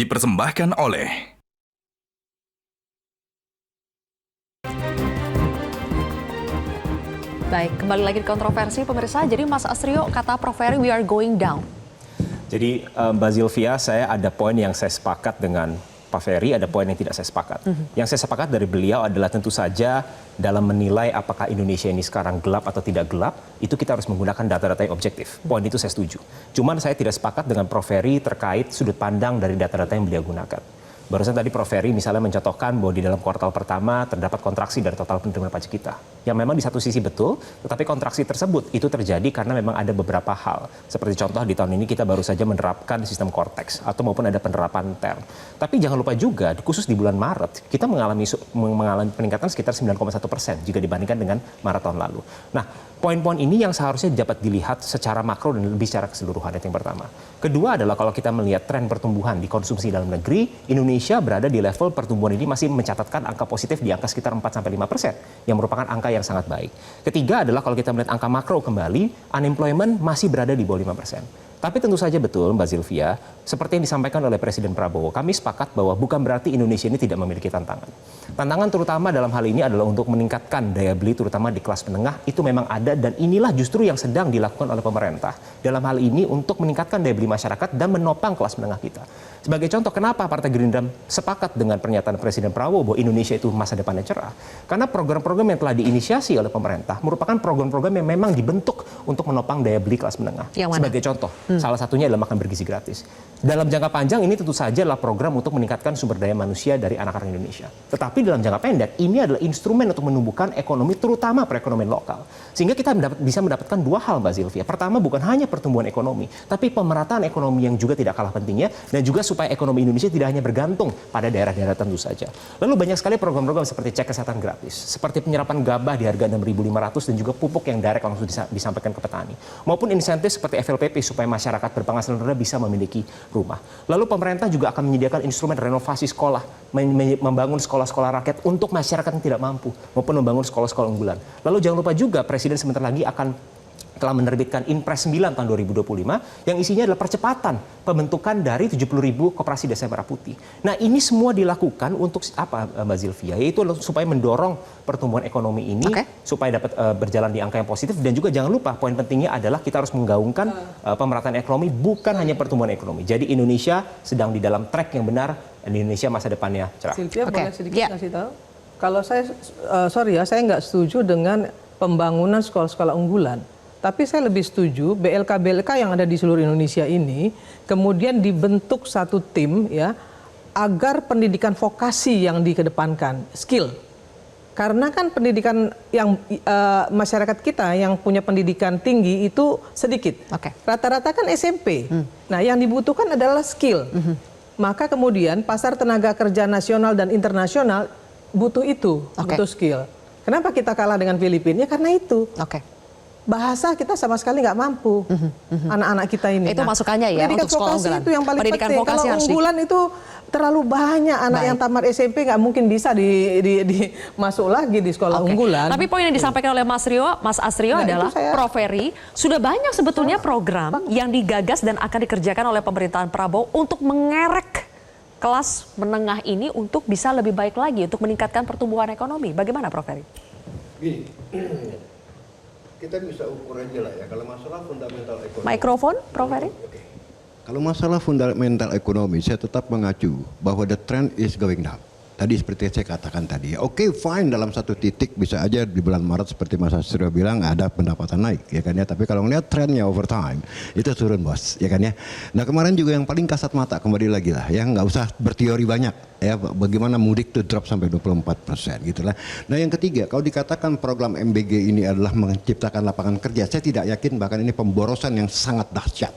dipersembahkan oleh Baik, kembali lagi di kontroversi pemirsa. Jadi Mas Astrio, kata Prof. Ferry, we are going down. Jadi Mbak Zilvia, saya ada poin yang saya sepakat dengan Pak Ferry, ada poin yang tidak saya sepakat. Yang saya sepakat dari beliau adalah tentu saja dalam menilai apakah Indonesia ini sekarang gelap atau tidak gelap, itu kita harus menggunakan data-data yang objektif. Poin itu saya setuju. Cuman saya tidak sepakat dengan Prof. Ferry terkait sudut pandang dari data-data yang beliau gunakan. Barusan tadi Prof. Ferry misalnya mencontohkan bahwa di dalam kuartal pertama terdapat kontraksi dari total penerimaan pajak kita. Yang memang di satu sisi betul, tetapi kontraksi tersebut itu terjadi karena memang ada beberapa hal. Seperti contoh di tahun ini kita baru saja menerapkan sistem Cortex atau maupun ada penerapan TER. Tapi jangan lupa juga, khusus di bulan Maret, kita mengalami peningkatan sekitar 9,1% jika dibandingkan dengan Maret tahun lalu. Nah, poin-poin ini yang seharusnya dapat dilihat secara makro dan lebih secara keseluruhan, itu yang pertama. Kedua adalah kalau kita melihat tren pertumbuhan di konsumsi dalam negeri, Indonesia berada di level pertumbuhan ini masih mencatatkan angka positif di angka sekitar 4-5%, yang merupakan angka yang sangat baik. Ketiga adalah kalau kita melihat angka makro kembali, unemployment masih berada di bawah 5%. Tapi tentu saja betul Mbak Zilvia, seperti yang disampaikan oleh Presiden Prabowo, kami sepakat bahwa bukan berarti Indonesia ini tidak memiliki tantangan. Tantangan terutama dalam hal ini adalah untuk meningkatkan daya beli terutama di kelas menengah, itu memang ada dan inilah justru yang sedang dilakukan oleh pemerintah. Dalam hal ini untuk meningkatkan daya beli masyarakat dan menopang kelas menengah kita. Sebagai contoh, kenapa Partai Gerindra sepakat dengan pernyataan Presiden Prabowo bahwa Indonesia itu masa depannya cerah? Karena program-program yang telah diinisiasi oleh pemerintah merupakan program-program yang memang dibentuk untuk menopang daya beli kelas menengah. Sebagai contoh, salah satunya adalah makan bergizi gratis. Dalam jangka panjang ini tentu saja adalah program untuk meningkatkan sumber daya manusia dari anak-anak Indonesia. Tetapi dalam jangka pendek ini adalah instrumen untuk menumbuhkan ekonomi terutama perekonomian lokal. Sehingga kita bisa mendapatkan dua hal Mbak Zilvia. Pertama bukan hanya pertumbuhan ekonomi, tapi pemerataan ekonomi yang juga tidak kalah pentingnya dan juga supaya ekonomi Indonesia tidak hanya bergantung pada daerah-daerah tentu saja. Lalu banyak sekali program-program seperti cek kesehatan gratis, seperti penyerapan gabah di harga 6.500 dan juga pupuk yang direct langsung disampaikan ke petani. Maupun insentif seperti FLPP supaya masyarakat berpenghasilan rendah bisa memiliki rumah. Lalu pemerintah juga akan menyediakan instrumen renovasi sekolah, membangun sekolah-sekolah rakyat untuk masyarakat yang tidak mampu, maupun membangun sekolah-sekolah unggulan. Lalu jangan lupa juga Presiden sebentar lagi telah menerbitkan Inpres 9 tahun 2025 yang isinya adalah percepatan pembentukan dari 70.000 koperasi desa merah putih. Nah ini semua dilakukan untuk apa Mbak Zilvia? Yaitu supaya mendorong pertumbuhan ekonomi ini supaya dapat berjalan di angka yang positif dan juga jangan lupa poin pentingnya adalah kita harus menggaungkan pemerataan ekonomi bukan hanya pertumbuhan ekonomi. Jadi Indonesia sedang di dalam track yang benar dan Indonesia masa depannya cerah. Silvia boleh sedikit kasih tahu? Kalau saya, saya nggak setuju dengan pembangunan sekolah-sekolah unggulan. Tapi saya lebih setuju BLK-BLK yang ada di seluruh Indonesia ini kemudian dibentuk satu tim ya agar pendidikan vokasi yang dikedepankan, skill. Karena kan pendidikan yang masyarakat kita yang punya pendidikan tinggi itu sedikit. Rata-rata kan SMP. Nah, yang dibutuhkan adalah skill. Maka kemudian pasar tenaga kerja nasional dan internasional butuh itu, butuh skill. Kenapa kita kalah dengan Filipina? Ya karena itu. Bahasa kita sama sekali nggak mampu anak-anak kita ini. Itu masukannya ya untuk sekolah unggulan. Itu yang paling penting. Kalau unggulan itu terlalu banyak anak yang tamat SMP nggak mungkin bisa masuk lagi di sekolah unggulan. Tapi poin yang disampaikan oleh Mas Astrio adalah Prof. Ferry sudah banyak sebetulnya program yang digagas dan akan dikerjakan oleh pemerintahan Prabowo untuk mengerek kelas menengah ini untuk bisa lebih baik lagi untuk meningkatkan pertumbuhan ekonomi. Bagaimana Prof. Ferry? Gini. Kita bisa ukur aja lah ya, kalau masalah fundamental ekonomi. Mikrofon, Prof. Ferry. Kalau masalah fundamental ekonomi, saya tetap mengacu bahwa the trend is going down. Tadi seperti saya katakan tadi, oke, fine dalam satu titik bisa aja di bulan Maret seperti Mas Astrio bilang ada pendapatan naik, ya kan ya. Tapi kalau ngelihat trennya over time itu turun bos, ya kan ya. Nah kemarin juga yang paling kasat mata kembali lagi lah, ya nggak usah berteori banyak, ya bagaimana mudik itu drop sampai 24% gitulah. Nah yang ketiga, kalau dikatakan program MBG ini adalah menciptakan lapangan kerja, saya tidak yakin bahkan ini pemborosan yang sangat dahsyat.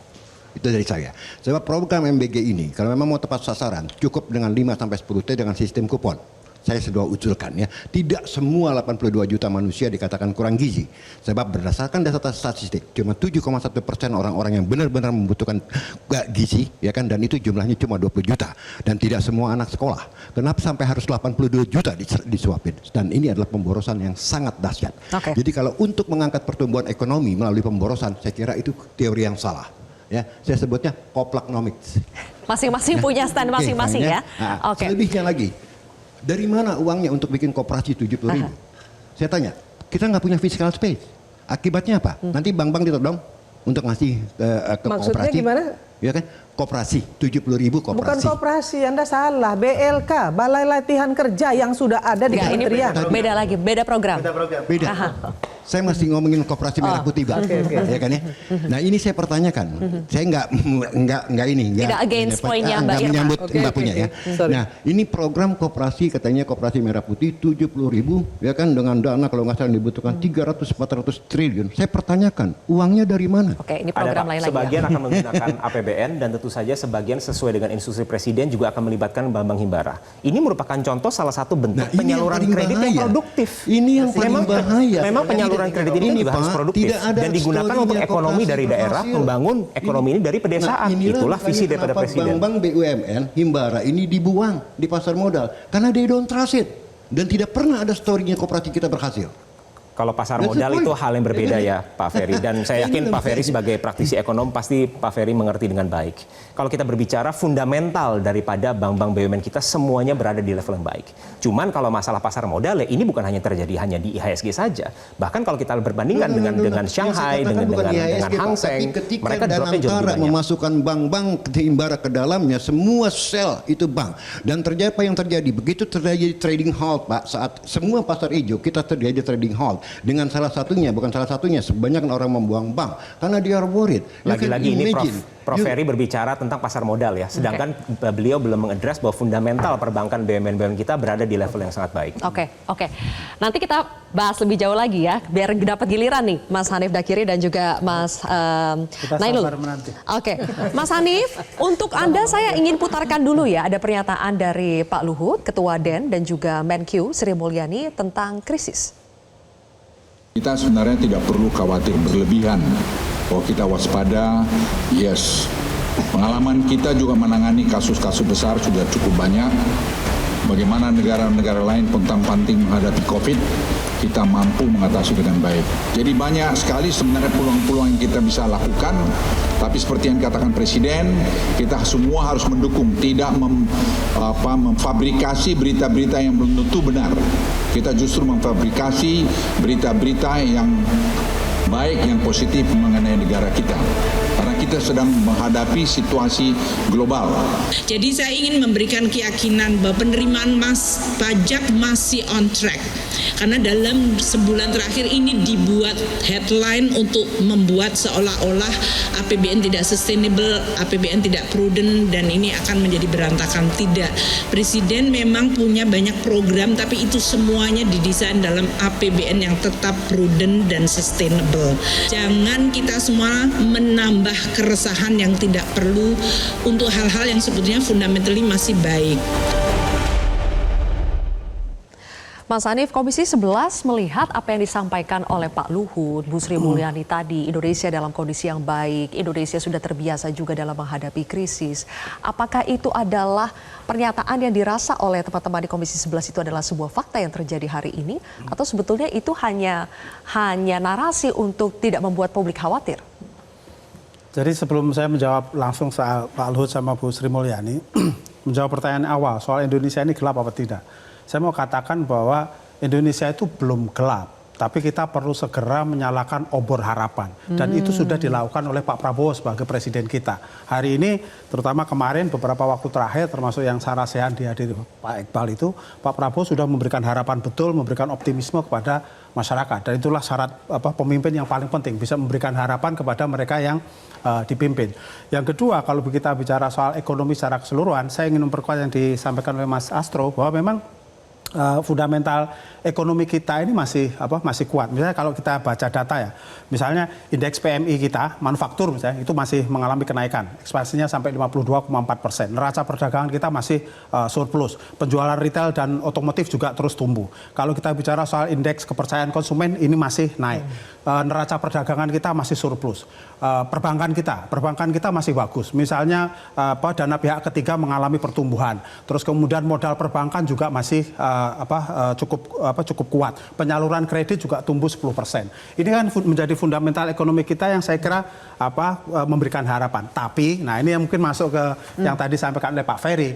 Itu dari saya. Sebab program MBG ini kalau memang mau tepat sasaran cukup dengan 5-10 T dengan sistem kupon. Saya sudah usulkan ya. Tidak semua 82 juta manusia dikatakan kurang gizi. Sebab berdasarkan data statistik cuma 7,1% orang-orang yang benar-benar membutuhkan gizi ya kan dan itu jumlahnya cuma 20 juta dan tidak semua anak sekolah. Kenapa sampai harus 82 juta disuapin? Dan ini adalah pemborosan yang sangat dahsyat. Jadi kalau untuk mengangkat pertumbuhan ekonomi melalui pemborosan saya kira itu teori yang salah. Ya, saya sebutnya koplaknomics. Masing-masing punya stand masing-masing ya. Oke. Selebihnya lagi, dari mana uangnya untuk bikin koperasi 70.000? Saya tanya, kita nggak punya physical space. Akibatnya apa? Nanti bank-bank ditodong untuk ngasih ke Maksudnya koperasi. gimana? Ya kan? Koperasi, 70.000 koperasi. Bukan koperasi, Anda salah. BLK, Balai Latihan Kerja yang sudah ada di kementerian. Beda lagi, beda program. Beda. Saya masih ngomongin koperasi merah putih, Bang. Ya kan ya? Nah, ini saya pertanyakan. Saya nggak ini. Tidak against poinnya Mbak Irma. Menyambut Mbak punya ya. Nah, ini program koperasi katanya koperasi merah putih 70.000 ya kan dengan dana kalau nggak salah dibutuhkan 300-400 triliun. Saya pertanyakan, uangnya dari mana? Oke, ini program lain lagi. Sebagian akan menggunakan APBN dan tentu saja sebagian sesuai dengan instruksi Presiden juga akan melibatkan Bank Himbara. Ini merupakan contoh salah satu bentuk penyaluran kredit yang produktif. Ini yang paling bahaya. Memang penyaluran kredit ini juga harus produktif dan digunakan untuk ekonomi dari daerah, membangun ekonomi ini dari pedesaan. Itulah visi daripada Presiden. Bank BUMN Himbara ini dibuang di pasar modal karena they don't trust it dan tidak pernah ada story-nya koperasi kita berhasil. Kalau pasar modal itu hal yang berbeda ya Pak Ferry, dan saya yakin Pak Ferry sebagai praktisi ekonom pasti Pak Ferry mengerti dengan baik. Kalau kita berbicara fundamental daripada bank-bank BUMN kita semuanya berada di level yang baik. Cuman kalau masalah pasar modal ya ini bukan hanya terjadi hanya di IHSG saja. Bahkan kalau kita berbandingkan dengan Shanghai, dengan Hang Seng, mereka dropnya jauh lebih banyak. Memasukkan bank-bank Himbara ke dalamnya, semua sel itu bank. Dan terjadi apa yang terjadi? Begitu terjadi trading halt Pak, saat semua pasar hijau kita terjadi trading halt. Dengan salah satunya, bukan salah satunya, sebanyak orang membuang bank karena dia worried. Lagi-lagi ini Prof Ferry berbicara tentang pasar modal ya, sedangkan beliau belum mengadres bahwa fundamental perbankan BUMN kita berada di level yang sangat baik. Oke. Nanti kita bahas lebih jauh lagi ya, biar dapat giliran nih Mas Hanif Dakiri dan juga Mas Nailul. Oke, Mas Hanif, untuk Anda saya ingin putarkan dulu ya, ada pernyataan dari Pak Luhut, Ketua DEN dan juga Menkyu Sri Mulyani tentang krisis. Kita sebenarnya tidak perlu khawatir berlebihan, bahwa kita waspada, yes. Pengalaman kita juga menangani kasus-kasus besar sudah cukup banyak. Bagaimana negara-negara lain pontang-panting menghadapi COVID, kita mampu mengatasi dengan baik. Jadi banyak sekali sebenarnya peluang-peluang yang kita bisa lakukan, tapi seperti yang dikatakan Presiden, kita semua harus mendukung, tidak memfabrikasi berita-berita yang belum tentu benar. Kita justru memfabrikasi berita-berita yang baik, yang positif mengenai negara kita. Karena kita sedang menghadapi situasi global. Jadi saya ingin memberikan keyakinan bahwa penerimaan pajak masih on track. Karena dalam sebulan terakhir ini dibuat headline untuk membuat seolah-olah APBN tidak sustainable, APBN tidak prudent, dan ini akan menjadi berantakan. Tidak. Presiden memang punya banyak program, tapi itu semuanya didesain dalam APBN yang tetap prudent dan sustainable. Jangan kita semua menambah keresahan yang tidak perlu untuk hal-hal yang sebetulnya fundamentally masih baik. Mas Hanif, Komisi 11 melihat apa yang disampaikan oleh Pak Luhut, Bu Sri Mulyani tadi, Indonesia dalam kondisi yang baik, Indonesia sudah terbiasa juga dalam menghadapi krisis. Apakah itu adalah pernyataan yang dirasa oleh teman-teman di Komisi 11 itu adalah sebuah fakta yang terjadi hari ini, atau sebetulnya itu hanya narasi untuk tidak membuat publik khawatir? Jadi sebelum saya menjawab langsung soal Pak Luhut sama Bu Sri Mulyani, menjawab pertanyaan awal soal Indonesia ini gelap apa tidak. Saya mau katakan bahwa Indonesia itu belum gelap, tapi kita perlu segera menyalakan obor harapan. Dan itu sudah dilakukan oleh Pak Prabowo sebagai presiden kita. Hari ini, terutama kemarin beberapa waktu terakhir, termasuk yang Sarasehan dihadiri Pak Iqbal itu, Pak Prabowo sudah memberikan harapan betul, memberikan optimisme kepada masyarakat. Dan itulah syarat pemimpin yang paling penting, bisa memberikan harapan kepada mereka yang dipimpin. Yang kedua, kalau kita bicara soal ekonomi secara keseluruhan, saya ingin memperkuat yang disampaikan oleh Mas Astro, bahwa memang fundamental ekonomi kita ini masih kuat. Misalnya kalau kita baca data ya, misalnya indeks PMI kita, manufaktur misalnya, itu masih mengalami kenaikan. Ekspansinya sampai 52,4%. Neraca perdagangan kita masih surplus. Penjualan retail dan otomotif juga terus tumbuh. Kalau kita bicara soal indeks kepercayaan konsumen, ini masih naik. Neraca perdagangan kita masih surplus. Perbankan kita masih bagus. Misalnya dana pihak ketiga mengalami pertumbuhan. Terus kemudian modal perbankan juga masih cukup kuat. Penyaluran kredit juga tumbuh 10%. Ini kan menjadi fundamental ekonomi kita yang saya kira memberikan harapan. Tapi, nah ini yang mungkin masuk ke yang tadi sampaikan oleh Pak Ferry.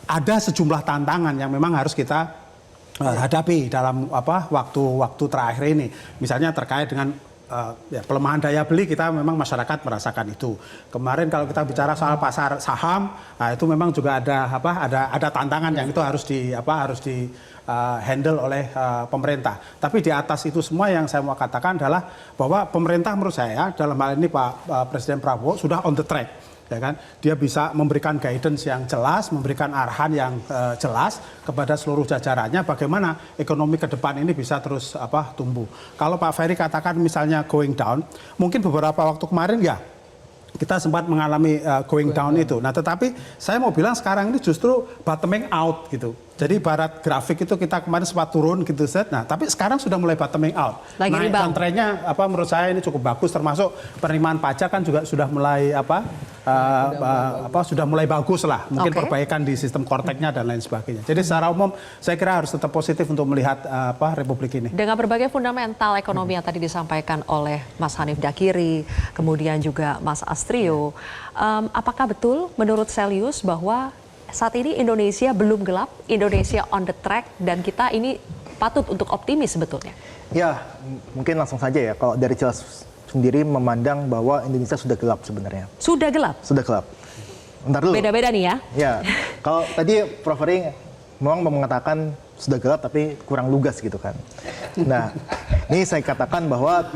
Ada sejumlah tantangan yang memang harus kita hadapi dalam waktu terakhir ini. Misalnya terkait dengan pelemahan daya beli, kita memang masyarakat merasakan itu. Kemarin kalau kita bicara soal pasar saham, nah itu memang juga ada tantangan yang itu harus di handle oleh pemerintah. Tapi di atas itu semua yang saya mau katakan adalah bahwa pemerintah menurut saya dalam hal ini Pak Presiden Prabowo sudah on the track. Ya kan? Dia bisa memberikan guidance yang jelas, memberikan arahan yang jelas kepada seluruh jajarannya bagaimana ekonomi ke depan ini bisa terus tumbuh. Kalau Pak Ferry katakan misalnya going down, mungkin beberapa waktu kemarin ya kita sempat mengalami going down itu. Nah, tetapi saya mau bilang sekarang ini justru bottoming out gitu. Jadi ibarat grafik itu kita kemarin sempat turun gitu set. Nah, tapi sekarang sudah mulai bottoming out. Naik dan trennya menurut saya ini cukup bagus, termasuk penerimaan pajak kan juga sudah mulai sudah mulai bagus lah. Mungkin perbaikan di sistem korteknya dan lain sebagainya. Jadi secara umum saya kira harus tetap positif untuk melihat Republik ini. Dengan berbagai fundamental ekonomi yang tadi disampaikan oleh Mas Hanif Dakiri, kemudian juga Mas Astrio, apakah betul menurut Selyus bahwa saat ini Indonesia belum gelap, Indonesia on the track, dan kita ini patut untuk optimis sebetulnya? Ya, mungkin langsung saja ya. Kalau dari Jelas sendiri memandang bahwa Indonesia sudah gelap sebenarnya. Sudah gelap? Sudah gelap. Bentar dulu. Beda-beda nih ya? Ya, kalau tadi Prof. Ferry memang mengatakan sudah gelap tapi kurang lugas gitu kan. Nah, ini saya katakan bahwa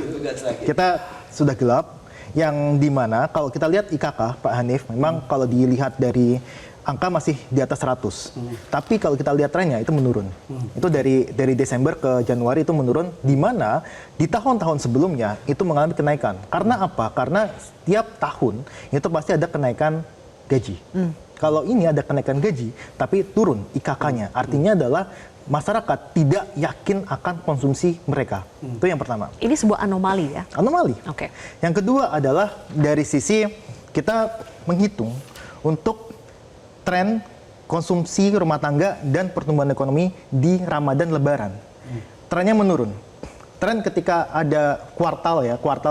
kita sudah gelap, yang dimana kalau kita lihat IKK, Pak Hanif, memang kalau dilihat dari angka masih di atas 100. Tapi kalau kita lihat trennya itu menurun. Itu dari Desember ke Januari itu menurun, di mana di tahun-tahun sebelumnya itu mengalami kenaikan. Karena apa? Karena setiap tahun itu pasti ada kenaikan gaji. Kalau ini ada kenaikan gaji, tapi turun IKK-nya. Artinya adalah masyarakat tidak yakin akan konsumsi mereka. Itu yang pertama. Ini sebuah anomali ya? Anomali. Oke. Yang kedua adalah dari sisi kita menghitung untuk tren konsumsi rumah tangga dan pertumbuhan ekonomi di Ramadan Lebaran. Trennya menurun. Tren ketika ada kuartal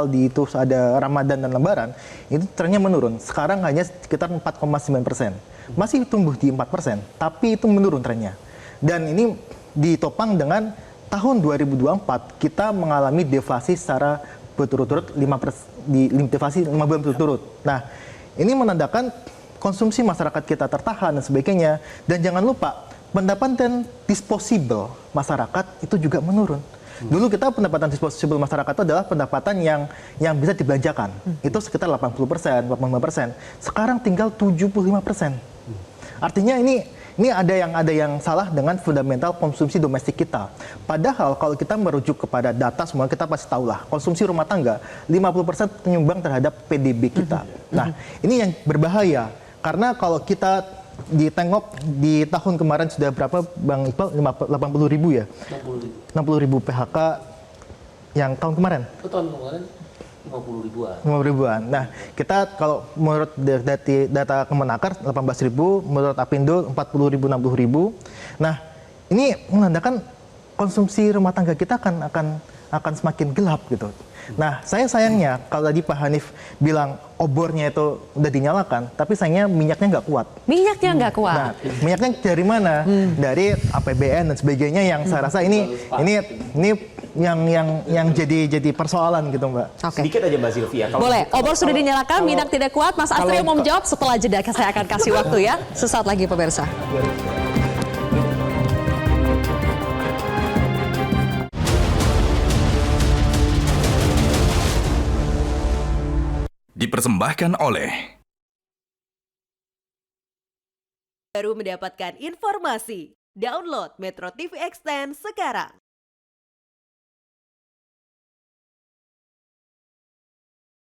di itu ada Ramadan dan Lebaran, itu trennya menurun. Sekarang hanya sekitar 4,9%. Masih tumbuh di 4%, tapi itu menurun trennya. Dan ini ditopang dengan tahun 2024 kita mengalami deflasi secara berturut-turut 5 bulan berturut-turut. Nah, ini menandakan konsumsi masyarakat kita tertahan dan sebagainya. Dan jangan lupa, pendapatan disposable masyarakat itu juga menurun. Dulu kita pendapatan disposable masyarakat itu adalah pendapatan yang bisa dibelanjakan. Itu sekitar 80%, 85%. Sekarang tinggal 75%. Artinya ini ada yang salah dengan fundamental konsumsi domestik kita. Padahal kalau kita merujuk kepada data semua, kita pasti tahu lah, konsumsi rumah tangga 50% penyumbang terhadap PDB kita. Nah, ini yang berbahaya. Karena kalau kita ditengok di tahun kemarin sudah berapa Bang Iqbal? 80.000 ya? 60.000 PHK yang tahun kemarin? Tahun kemarin 50.000-an. 50.000-an. Nah, kita kalau menurut data Kemenaker 18.000, menurut Apindo 40.000, 60.000. Nah, ini menandakan konsumsi rumah tangga kita akan semakin gelap gitu. Nah, sayangnya kalau tadi Pak Hanif bilang obornya itu udah dinyalakan, tapi sayangnya minyaknya nggak kuat. Minyaknya nggak kuat. Nah, minyaknya dari mana? Dari APBN dan sebagainya yang saya rasa ini yang jadi persoalan gitu, Mbak. Sedikit aja Mbak Zilvia. Boleh. Obor sudah dinyalakan, minyak tidak kuat. Mas Astrio mau menjawab setelah jeda. Saya akan kasih waktu ya. Sesaat lagi pemirsa. Dipersembahkan oleh baru mendapatkan informasi. Download Metro TV Extend sekarang.